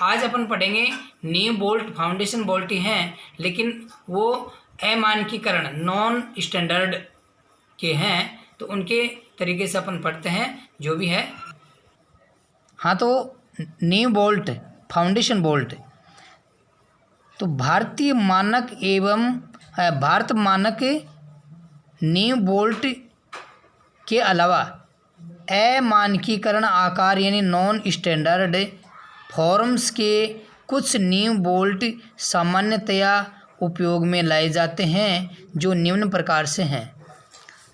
आज अपन पढ़ेंगे नींव बोल्ट फाउंडेशन बोल्ट ही हैं, लेकिन वो अमानकीकरण नॉन स्टैंडर्ड के हैं, तो उनके तरीके से अपन पढ़ते हैं जो भी है। हाँ, तो नींव बोल्ट फाउंडेशन बोल्ट तो भारतीय मानक नींव बोल्ट के अलावा अमानकीकरण आकार यानी नॉन स्टैंडर्ड फॉर्म्स के कुछ नींव बोल्ट सामान्यतया उपयोग में लाए जाते हैं, जो निम्न प्रकार से हैं।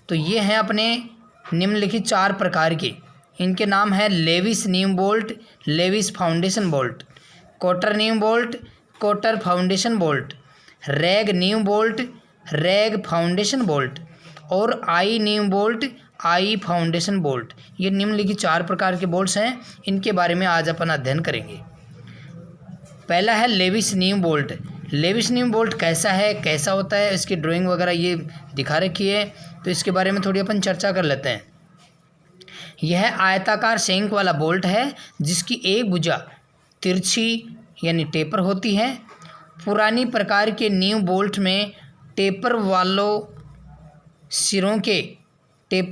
तो ये हैं अपने निम्नलिखित 4 प्रकार के। इनके नाम है लेविस नींव बोल्ट, लेविस फाउंडेशन बोल्ट, कोटर नींव बोल्ट, कोटर फाउंडेशन बोल्ट, रैग नींव बोल्ट, रैग फाउंडेशन बोल्ट और आई नींव बोल्ट, आई फाउंडेशन बोल्ट। ये निम्नलिखित 4 प्रकार के बोल्ट्स हैं। इनके बारे में आज अपन अध्ययन करेंगे। पहला है लेविस नींव बोल्ट। लेविस नींव बोल्ट कैसा है, कैसा होता है, इसकी ड्राइंग वगैरह ये दिखा रखी है, तो इसके बारे में थोड़ी अपन चर्चा कर लेते हैं। यह आयताकार शेंक वाला बोल्ट है जिसकी एक भुजा तिरछी यानी टेपर होती है। पुरानी प्रकार के नींव बोल्ट में टेपर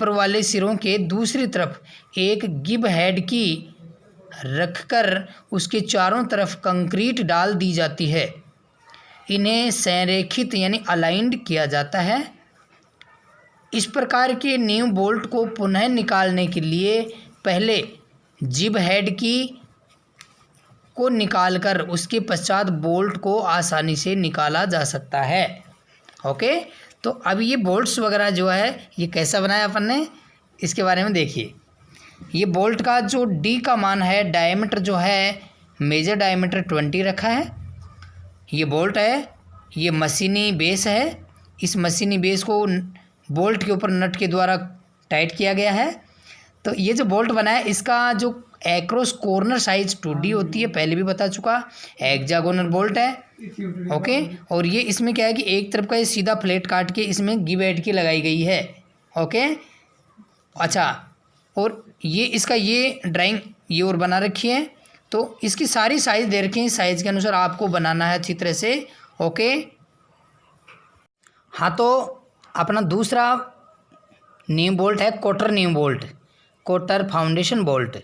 वाले सिरों के दूसरी तरफ एक गिब हेड की रखकर उसके चारों तरफ कंक्रीट डाल दी जाती है। इन्हें संरेखित यानी अलाइंड किया जाता है। इस प्रकार के नींव बोल्ट को पुनः निकालने के लिए पहले जिब हेड को निकालकर उसके पश्चात बोल्ट को आसानी से निकाला जा सकता है। ओके, तो अब ये बोल्ट्स वगैरह जो है ये कैसा बनाया अपन ने, इसके बारे में देखिए। ये बोल्ट का जो डी का मान है, डायमीटर जो है मेजर डायमीटर 20 रखा है। ये बोल्ट है, ये मशीनी बेस है। इस मशीनी बेस को बोल्ट के ऊपर नट के द्वारा टाइट किया गया है। तो ये जो बोल्ट बना है इसका जो एक्रोस कॉर्नर साइज 2D होती है, पहले भी बता चुका, हेक्सागोनल बोल्ट है। ओके, और ये इसमें क्या है कि एक तरफ का ये सीधा प्लेट काट के इसमें गिव हेड की लगाई गई है। ओके, अच्छा, और ये इसका ये ड्राइंग ये और बना रखी है। तो इसकी सारी साइज़ दे रखी है, साइज़ के अनुसार आपको बनाना है अच्छी तरह से। ओके, हाँ, तो अपना दूसरा नींव बोल्ट है कोटर नींव बोल्ट, कोटर फाउंडेशन बोल्ट।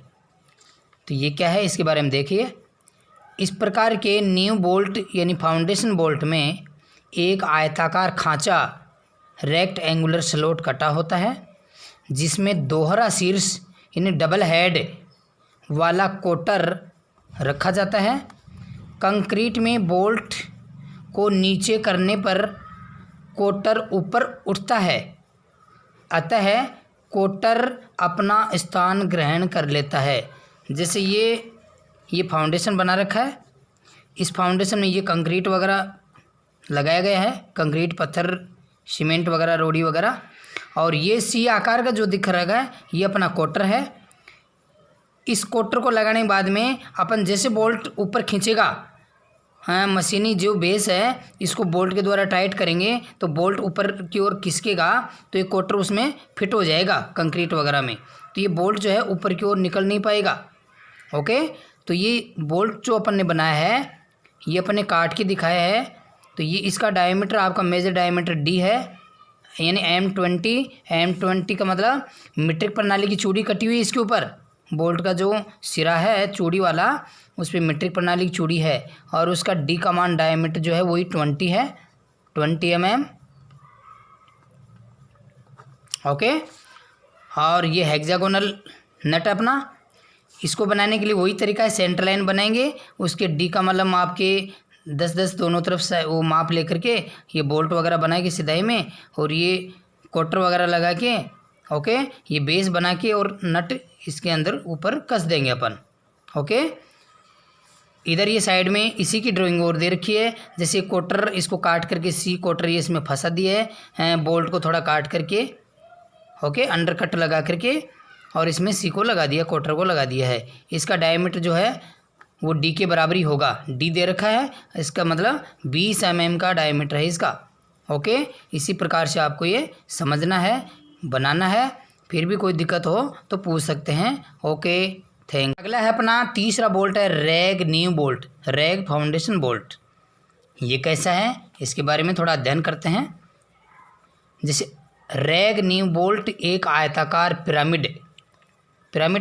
तो ये क्या है, इसके बारे में देखिए। इस प्रकार के नींव बोल्ट यानी फाउंडेशन बोल्ट में एक आयताकार खांचा रेक्ट एंगुलर स्लॉट कटा होता है, जिसमें दोहरा शीर्ष यानी डबल हेड वाला कोटर रखा जाता है। कंक्रीट में बोल्ट को नीचे करने पर कोटर ऊपर उठता है, अतः कोटर अपना स्थान ग्रहण कर लेता है। जैसे ये फाउंडेशन बना रखा है, इस फाउंडेशन में ये कंक्रीट वगैरह लगाया गया है, कंक्रीट, पत्थर, सीमेंट वगैरह, रोड़ी वगैरह, और ये सी आकार का जो दिख रहा है ये अपना कोटर है। इस कोटर को लगाने के बाद में अपन जैसे बोल्ट ऊपर खींचेगा, हाँ, मशीनी जो बेस है इसको बोल्ट के द्वारा टाइट करेंगे तो बोल्ट ऊपर की ओर खिसकेगा, तो ये कोटर उसमें फिट हो जाएगा कंक्रीट वगैरह में। तो ये बोल्ट जो है ऊपर की ओर निकल नहीं पाएगा। ओके, तो ये बोल्ट जो अपन ने बनाया है ये अपन ने काट के दिखाया है। तो ये इसका डायमीटर आपका मेजर डायमीटर डी है, यानी M20 का मतलब मीट्रिक प्रणाली की चूड़ी कटी हुई है इसके ऊपर। बोल्ट का जो सिरा है चूड़ी वाला उस पर मीट्रिक प्रणाली की चूड़ी है, और उसका डी का मान डायमीटर जो है वही 20 है, 20 mm। ओके, और ये हेक्सागोनल नट अपना, इसको बनाने के लिए वही तरीका है, सेंटर लाइन बनाएंगे, उसके डी का मतलब माप के 10-10 दोनों तरफ से वो माप लेकर के ये बोल्ट वगैरह बनाएंगे सिधाई में, और ये कोटर वगैरह लगा के ओके ये बेस बना के और नट इसके अंदर ऊपर कस देंगे अपन। ओके, इधर ये साइड में इसी की ड्राइंग और दे रखी है। जैसे कोटर इसको काट करके सी कोटर ये इसमें फंसा दिया है, बोल्ट को थोड़ा काट करके ओके अंडर कट लगा करके, और इसमें सी को लगा दिया, कोटर को लगा दिया है। इसका डायमीटर जो है वो डी के बराबर ही होगा, डी दे रखा है, इसका मतलब 20 mm का डायमीटर है इसका। ओके, इसी प्रकार से आपको ये समझना है, बनाना है। फिर भी कोई दिक्कत हो तो पूछ सकते हैं। ओके। थैंक। अगला है अपना तीसरा बोल्ट है रैग नीव बोल्ट, रैग फाउंडेशन बोल्ट। ये कैसा है इसके बारे में थोड़ा अध्ययन करते हैं। जैसे रैग नीव बोल्ट एक आयताकार पिरामिड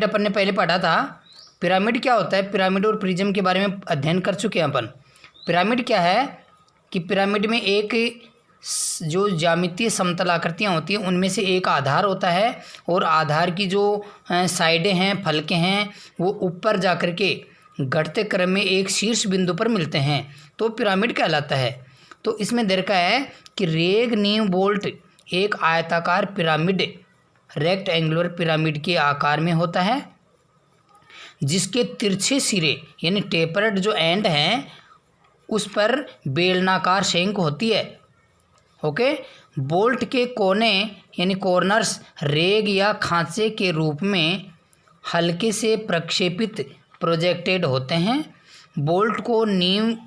अपन ने पहले पढ़ा था। पिरामिड क्या होता है, पिरामिड और प्रिज्म के बारे में अध्ययन कर चुके हैं अपन। पिरामिड क्या है कि पिरामिड में एक जो ज्यामितीय समतलाकृतियाँ होती हैं उनमें से एक आधार होता है और आधार की जो साइडें हैं, फलके हैं, वो ऊपर जा कर के घटते क्रम में एक शीर्ष बिंदु पर मिलते हैं तो पिरामिड कहलाता है। तो इसमें दे रखा है कि रैग नीव बोल्ट एक आयताकार पिरामिड, रेक्टेंगुलर पिरामिड के आकार में होता है जिसके तिरछे सिरे यानी टेपर्ड जो एंड हैं उस पर बेलनाकार शेंक होती है। ओके, बोल्ट के कोने यानी कॉर्नर्स रैग या खांचे के रूप में हल्के से प्रक्षेपित प्रोजेक्टेड होते हैं। बोल्ट को नीव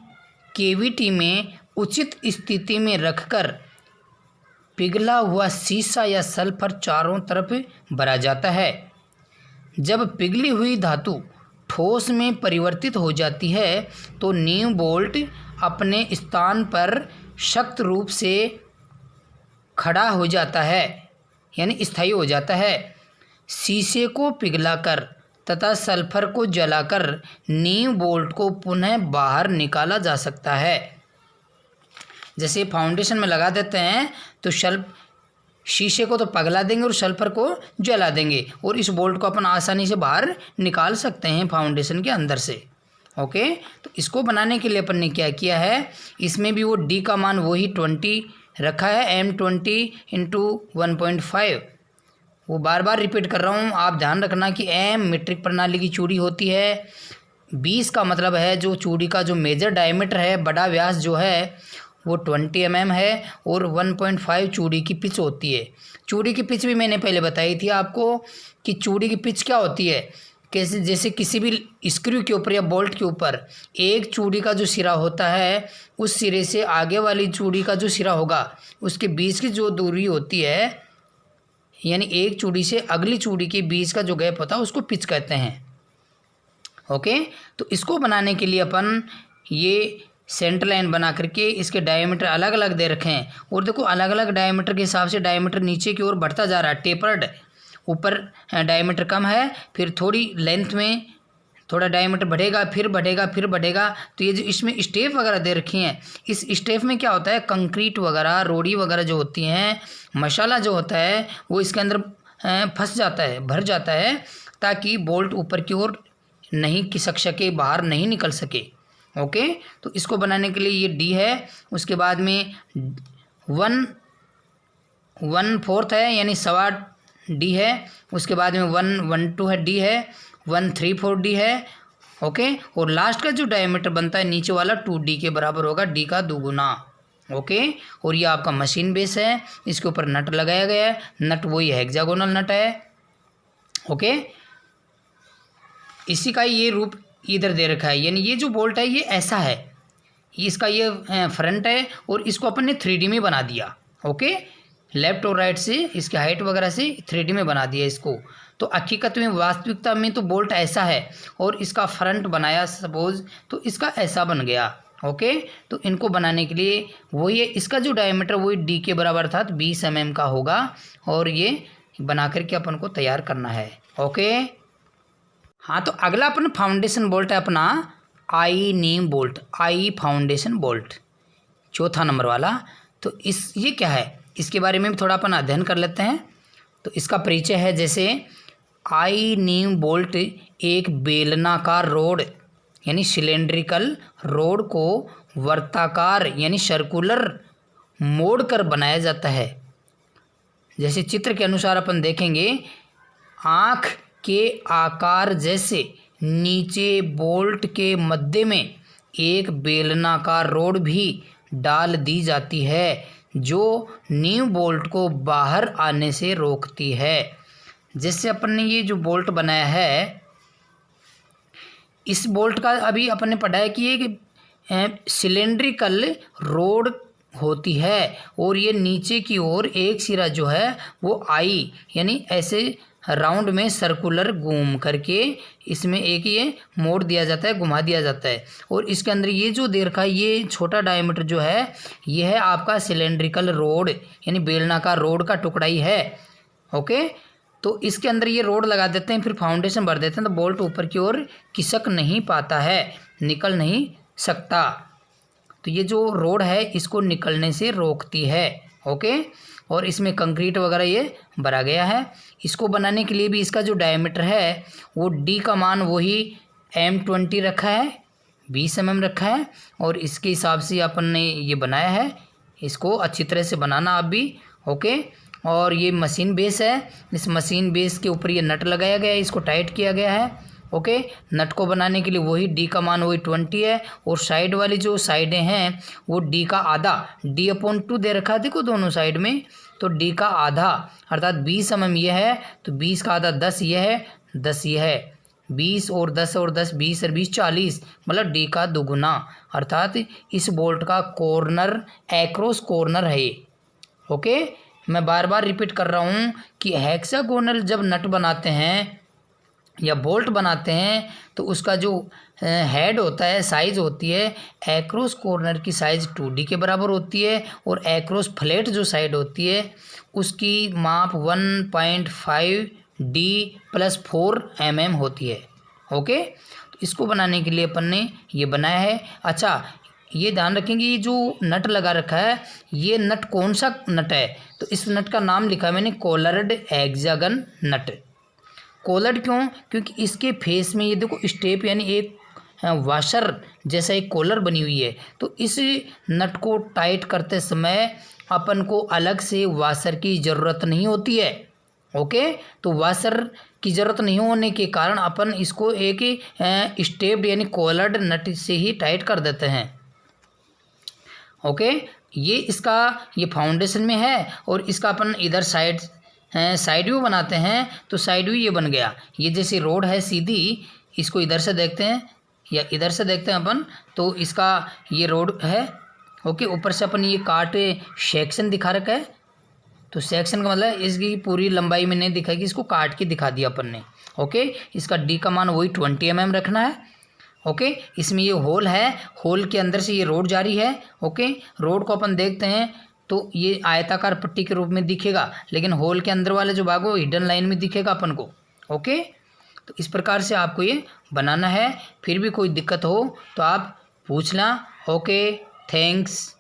केविटी में उचित स्थिति में रखकर पिघला हुआ सीसा या सल्फर चारों तरफ भरा जाता है। जब पिघली हुई धातु ठोस में परिवर्तित हो जाती है तो नीव बोल्ट अपने स्थान पर सख्त रूप से खड़ा हो जाता है यानी स्थायी हो जाता है। शीशे को पिघलाकर तथा सल्फर को जलाकर नीव बोल्ट को पुनः बाहर निकाला जा सकता है। जैसे फाउंडेशन में लगा देते हैं तो शीशे को तो पिघला देंगे और सल्फर को जला देंगे और इस बोल्ट को अपन आसानी से बाहर निकाल सकते हैं फाउंडेशन के अंदर से। ओके, तो इसको बनाने के लिए अपन ने क्या किया है, इसमें भी वो डी का मान वही 20 रखा है, M20 × 1.5। वो बार बार रिपीट कर रहा हूँ, आप ध्यान रखना कि M मीट्रिक प्रणाली की चूड़ी होती है। 20 का मतलब है जो चूड़ी का जो मेजर डायमीटर है, बड़ा व्यास जो है वो 20 mm है और 1.5 चूड़ी की पिच होती है। चूड़ी की पिच भी मैंने पहले बताई थी आपको कि चूड़ी की पिच क्या होती है। कैसे, जैसे किसी भी स्क्रू के ऊपर या बोल्ट के ऊपर एक चूड़ी का जो सिरा होता है उस सिरे से आगे वाली चूड़ी का जो सिरा होगा उसके बीच की जो दूरी होती है यानी एक चूड़ी से अगली चूड़ी के बीच का जो गैप होता है उसको पिच कहते हैं। ओके, तो इसको बनाने के लिए अपन ये सेंटर लाइन बना करके इसके डायमीटर अलग अलग दे रखे हैं और देखो अलग अलग डायमीटर के हिसाब से डायमीटर नीचे की ओर बढ़ता जा रहा है। टेपर्ड ऊपर डायमीटर कम है, फिर थोड़ी लेंथ में थोड़ा डायमीटर बढ़ेगा, फिर बढ़ेगा, फिर बढ़ेगा। तो ये जो इसमें स्टेप वगैरह दे रखी हैं, इस स्टेप में क्या होता है, कंक्रीट वगैरह, रोड़ी वगैरह जो होती हैं, मसाला जो होता है वो इसके अंदर फंस जाता है, भर जाता है, ताकि बोल्ट ऊपर की ओर नहीं खिसक सके, बाहर नहीं निकल सके। ओके, तो इसको बनाने के लिए ये डी है, उसके बाद में 1/4 है यानी 1.25 डी है, उसके बाद में 1/12 है डी है, 1/3/4 डी है। ओके, और लास्ट का जो डायमीटर बनता है नीचे वाला 2D के बराबर होगा, डी का 2 गुना। ओके, और ये आपका मशीन बेस है, इसके ऊपर नट लगाया गया है, नट वही हेक्सागोनल नट है। ओके, इसी का ये रूप इधर दे रखा है, यानी ये जो बोल्ट है ये ऐसा है, इसका ये फ्रंट है और इसको अपन ने 3D में बना दिया। ओके, लेफ्ट और राइट से इसकी हाइट वगैरह से 3D में बना दिया इसको। तो हकीकत में वास्तविकता में तो बोल्ट ऐसा है और इसका फ्रंट बनाया सपोज तो इसका ऐसा बन गया। ओके, तो इनको बनाने के लिए वही है, इसका जो डायमीटर वही डी के बराबर था, तो 20 mm का होगा और ये बना करके अपन को तैयार करना है। ओके, हाँ, तो अगला अपन फाउंडेशन बोल्ट है अपना आई नीम बोल्ट, आई फाउंडेशन बोल्ट, चौथा नंबर वाला। तो ये क्या है, इसके बारे में भी थोड़ा अपन अध्ययन कर लेते हैं। तो इसका परिचय है, जैसे आई नीम बोल्ट एक बेलनाकार रोड यानी सिलेंड्रिकल रोड को वर्ताकार यानी सर्कुलर मोड़ कर बनाया जाता है। जैसे चित्र के अनुसार अपन देखेंगे, आँख के आकार जैसे नीचे बोल्ट के मध्य में एक बेलनाकार रोड भी डाल दी जाती है जो नीव बोल्ट को बाहर आने से रोकती है। जैसे अपन ने ये जो बोल्ट बनाया है, इस बोल्ट का अभी अपन ने पढ़ा है कि ये सिलेंड्रिकल रोड होती है और ये नीचे की ओर एक सिरा जो है वो आई यानी ऐसे राउंड में सर्कुलर घूम करके इसमें एक ये मोड़ दिया जाता है, घुमा दिया जाता है। और इसके अंदर ये जो दे रखा है ये छोटा डायमीटर जो है ये है आपका सिलेंड्रिकल रोड यानी बेलनाकार रोड का टुकड़ा ही है। ओके, तो इसके अंदर ये रोड लगा देते हैं, फिर फाउंडेशन भर देते हैं, तो बोल्ट ऊपर की ओर खिसक नहीं पाता है, निकल नहीं सकता। तो ये जो रोड है इसको निकलने से रोकती है। ओके, और इसमें कंक्रीट वगैरह ये भरा गया है। इसको बनाने के लिए भी इसका जो डायमीटर है वो डी का मान वही M20 रखा है, 20 mm रखा है, और इसके हिसाब से अपन ने ये बनाया है। इसको अच्छी तरह से बनाना आप भी। ओके, और ये मशीन बेस है, इस मशीन बेस के ऊपर ये नट लगाया गया है, इसको टाइट किया गया है। ओके, नट को बनाने के लिए वही डी का मान वही 20 है, और साइड वाली जो साइडें हैं वो डी का आधा, D/2 दे रखा है देखो दोनों साइड में, तो डी का आधा अर्थात 20 mm ये है, तो 20 का आधा 10 ये है, 10 ये है, 20 और 10 और 10 20 और 20 40, मतलब डी का दुगुना, अर्थात इस बोल्ट का कॉर्नर एक्रोस कॉर्नर है। ओके, मैं बार बार रिपीट कर रहा हूँ कि हेक्सागोनल जब नट बनाते हैं या बोल्ट बनाते हैं तो उसका जो हेड होता है, साइज़ होती है, एक्रोस कॉर्नर की साइज़ 2D के बराबर होती है, और एक्रोस फ्लैट जो साइड होती है उसकी माप 1.5D + 4 mm होती है। ओके, तो इसको बनाने के लिए अपन ने ये बनाया है। अच्छा, ये ध्यान रखेंगे ये जो नट लगा रखा है ये नट कौन सा नट है, तो इस नट का नाम लिखा है मैंने कोलर्ड हेक्सागन नट। कोलर्ड क्यों? क्योंकि इसके फेस में ये देखो स्टेप यानी एक वाशर जैसा एक कॉलर बनी हुई है, तो इस नट को टाइट करते समय अपन को अलग से वाशर की ज़रूरत नहीं होती है। ओके, तो वाशर की ज़रूरत नहीं होने के कारण अपन इसको एक स्टेप्ड यानी कॉलर्ड नट से ही टाइट कर देते हैं। ओके, ये इसका ये फाउंडेशन में है, और इसका अपन इधर साइड व्यू बनाते हैं, तो साइड व्यू ये बन गया। ये जैसे रोड है सीधी, इसको इधर से देखते हैं या इधर से देखते हैं अपन, तो इसका ये रोड है। ओके, ऊपर से अपन ये काट सेक्शन दिखा रखा है, तो सेक्शन का मतलब इसकी पूरी लंबाई में नहीं दिखाएगी, इसको काट के दिखा दिया अपन ने। ओके, इसका डी का मान वही 20 mm रखना है। ओके, इसमें ये होल है, होल के अंदर से ये रोड जारी है। ओके, रोड को अपन देखते हैं तो ये आयताकार पट्टी के रूप में दिखेगा, लेकिन होल के अंदर वाले जो भाग वो हिडन लाइन में दिखेगा अपन को। ओके, तो इस प्रकार से आपको ये बनाना है। फिर भी कोई दिक्कत हो तो आप पूछना। Okay, thanks.